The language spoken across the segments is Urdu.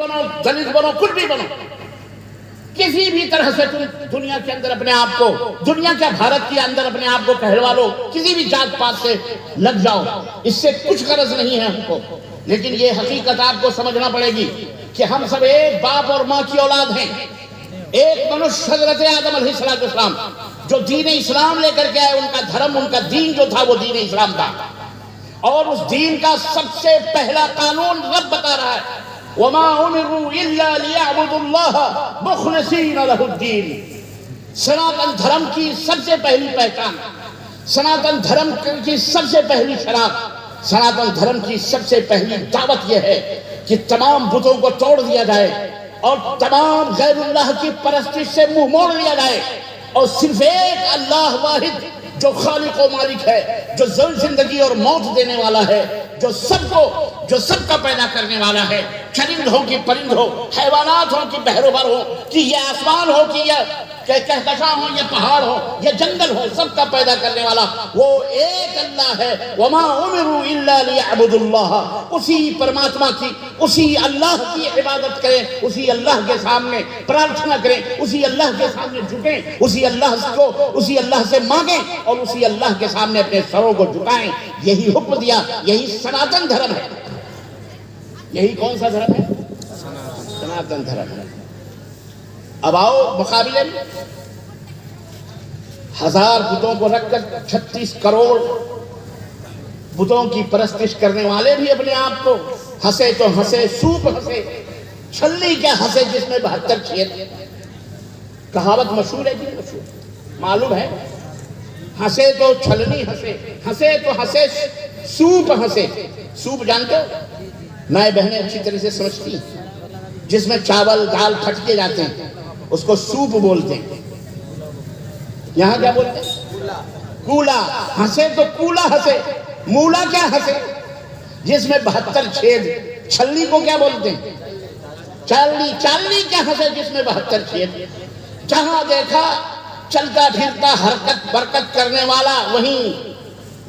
بنو، دلت بنو، کچھ بھی بنو، کسی بھی طرح سے تم دنیا کے اندر اپنے آپ کو، دنیا کے بھارت کے اندر اپنے آپ کو کہلوا لو، کسی بھی ذات پات سے لگ جاؤ، اس سے کچھ غرض نہیں ہے ہم کو. لیکن یہ حقیقت آپ کو سمجھنا پڑے گی کہ ہم سب ایک باپ اور ماں کی اولاد ہیں. ایک منش حضرت آدم علیہ السلام جو دین اسلام لے کر کے آئے، ان کا دھرم، ان کا دین جو تھا وہ دین اسلام تھا. اور اس دین کا سب سے پہلا قانون رب بتا رہا ہے وَمَا أُمِرُوا إِلَّا لِيَعْبُدُوا اللَّهَ مُخْلِصِينَ لَهُ الدِّينَ. سناتن دھرم کی سب سے پہلی پہچان، سناتن دھرم کی سب سے پہلی شناخت، سناتن دھرم کی سب سے پہلی دعوت یہ ہے کہ تمام بتوں کو توڑ دیا جائے اور تمام غیر اللہ کی پرستش سے منہ موڑ لیا جائے اور صرف ایک اللہ واحد جو خالق و مالک ہے، جو زندگی اور موت دینے والا ہے، جو سب کا پیدا کرنے والا ہے، چرند ہو کہ پرند ہو، حیوانات ہو کہ بحر و بر ہو، کہ یہ آسمان ہو کہ یہ کہکشاں ہو، یہ پہاڑ ہو، یہ جنگل ہو، سب کا پیدا کرنے والا وہ ایک اللہ ہے. وَمَا أُمِرُوا إِلَّا لِيَعْبُدُوا اللَّهَ. اسی پرماتما کی، اسی اللہ کی عبادت کریں، اسی اللہ کے سامنے پرارتھنا کریں، اسی اللہ کے سامنے جھکیں، اسی اللہ سے مانگیں اور اسی اللہ کے سامنے اپنے سروں کو جھکائیں. یہی حکم دیا، یہی سناتن دھرم ہے. یہی کون سا دھرم ہے؟ سناتن دھرم ہے. اب آؤ مقابلے میں 1000 بتوں کو رکھ کر 36 کروڑ بتوں کی پرستش کرنے والے بھی اپنے آپ کو ہنسے تو ہنسے، سوپ ہنسے، چھلی کیا ہنسے جس میں 72 چھید. کہاوت مشہور ہے جی، مشہور معلوم ہے. ہنسے تو چھلنی ہنسے، ہنسے تو ہنسے، سوپ ہنسے. سوپ جانتے ہو؟ مائیں بہنیں اچھی طرح سے سمجھتی ہیں. جس میں چاول دال پھٹکے جاتے ہیں اس کو سوپ بولتے ہیں. یہاں کیا بولتے ہیں؟ کولا. ہنسے تو کولا ہنسے، مولا کیا ہنسے جس میں 72 چھید. چھلی کو کیا بولتے ہیں؟ چالنی. چالنی کیا ہنسے جس میں 72 چھید. جہاں دیکھا چلتا پھرتا حرکت برکت کرنے والا وہیں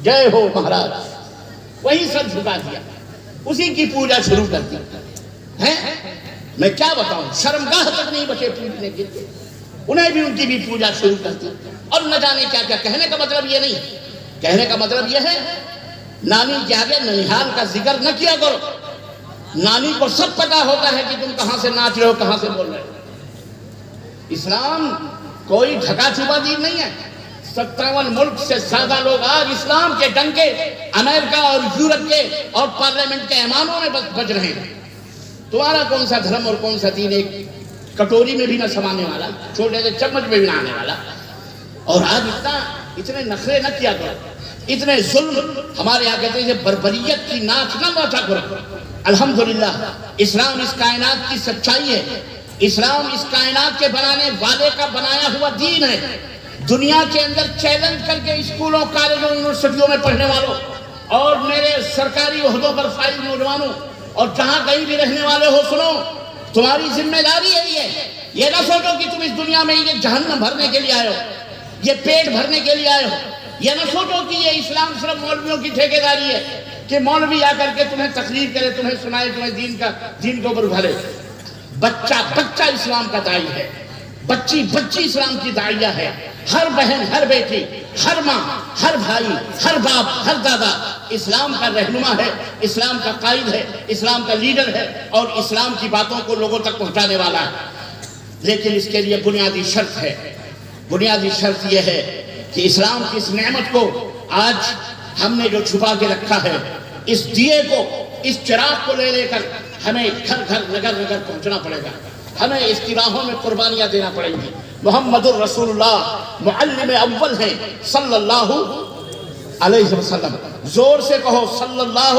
جے ہو مہاراج، وہیں سر جھکا دیا، اسی کی پوجا شروع کر دی. میں کیا بتاؤں، شرمگاہ تک نہیں بچے پوجنے کے، انہیں بھی ان کی بھی پوجا شروع کر دی. اور نہ جانے کیا کیا. کہنے کا مطلب یہ نہیں، کہنے کا مطلب یہ ہے نانی کے آگے ننیحال کا ذکر نہ کیا کرو. نانی کو سب پتا ہوتا ہے کہ تم کہاں سے ناچ رہے ہو، کہاں سے بول رہے ہو. اسلام کوئی ڈھکا چھپا دین نہیں ہے. 57 ملک سے زیادہ لوگ آج اسلام کے ڈنکے امریکہ اور یورپ کے اور پارلیمنٹ کے ایوانوں میں بج رہے ہیں. تمہارا کون سا دھرم اور کون سا دین ایک کٹوری میں بھی نہ سمانے والا، چھوٹے سے چمچ میں بھی نہ آنے والا. اور آج اتنے نخرے نہ کیا کرو، اتنے ظلم. ہمارے یہاں کہتے ہیں بربریت کی ناچ نہ ناچا کرو. الحمدللہ اسلام اس کائنات کی سچائی ہے. اسلام اس کائنات کے بنانے والے کا بنایا ہوا دین ہے. دنیا کے اندر چیلنج کر کے اسکولوں، کالجوں، یونیورسٹیوں میں پڑھنے والوں اور میرے سرکاری عہدوں پر فائز نوجوانوں اور جہاں کہیں بھی رہنے والے ہو، سنو، تمہاری ذمہ داری ہے یہ نہ سوچو کہ تم اس دنیا میں یہ جہنم بھرنے کے لیے آئے ہو، یہ پیٹ بھرنے کے لیے آئے ہو. یہ نہ سوچو کہ یہ اسلام صرف مولویوں کی ٹھیکیداری ہے کہ مولوی آ کر کے تمہیں تقریر کرے، تمہیں سنائے، تمہیں دین کے اوپر ابھارے. بچہ اسلام کا داعی ہے، بچی اسلام کی داعیہ ہے. ہر بہن، ہر بیٹی، ہر ماں، ہر بھائی، ہر باپ، ہر دادا اسلام کا رہنما ہے، اسلام کا قائد ہے، اسلام کا لیڈر ہے اور اسلام کی باتوں کو لوگوں تک پہنچانے والا ہے. لیکن اس کے لیے بنیادی شرط ہے. بنیادی شرط یہ ہے کہ اسلام کی اس نعمت کو آج ہم نے جو چھپا کے رکھا ہے، اس دیے کو، اس چراغ کو لے کر ہمیں گھر گھر نگر نگر پہنچنا پڑے گا. ہمیں اس کی راہوں میں قربانیاں دینا پڑیں گی. محمد الرسول اللہ معلم اول ہیں صلی اللہ علیہ وسلم. زور سے کہو صلی اللہ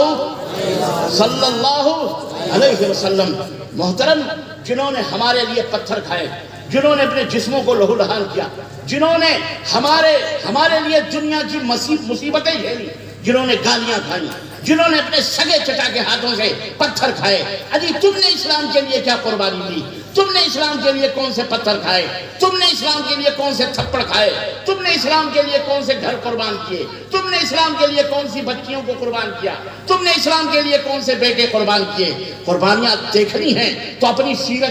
علیہ وسلم. محترم، جنہوں نے ہمارے لیے پتھر کھائے، جنہوں نے اپنے جسموں کو لہو لہان کیا، جنہوں نے ہمارے لیے دنیا کی مصیبتیں جھیلی، جنہوں نے گالیاں کھائیں، جنہوں نے اپنے سگے چچا کے ہاتھوں سے پتھر کھائے. اجی تم نے اسلام کے لیے کیا قربانی دی؟ تم نے اسلام کے لیے کون سے پتھر کھائے؟ تم نے اسلام کے لیے کون سے تھپڑ کھائے؟ تم نے اسلام کے لیے کون سے گھر قربان کیے؟ تم نے اسلام کے لیے کون سی بچیوں کو قربان کیا؟ تم نے اسلام کے لیے کون سے بیٹے قربان کیے؟ قربانیاں دیکھنی ہیں تو اپنی سیرت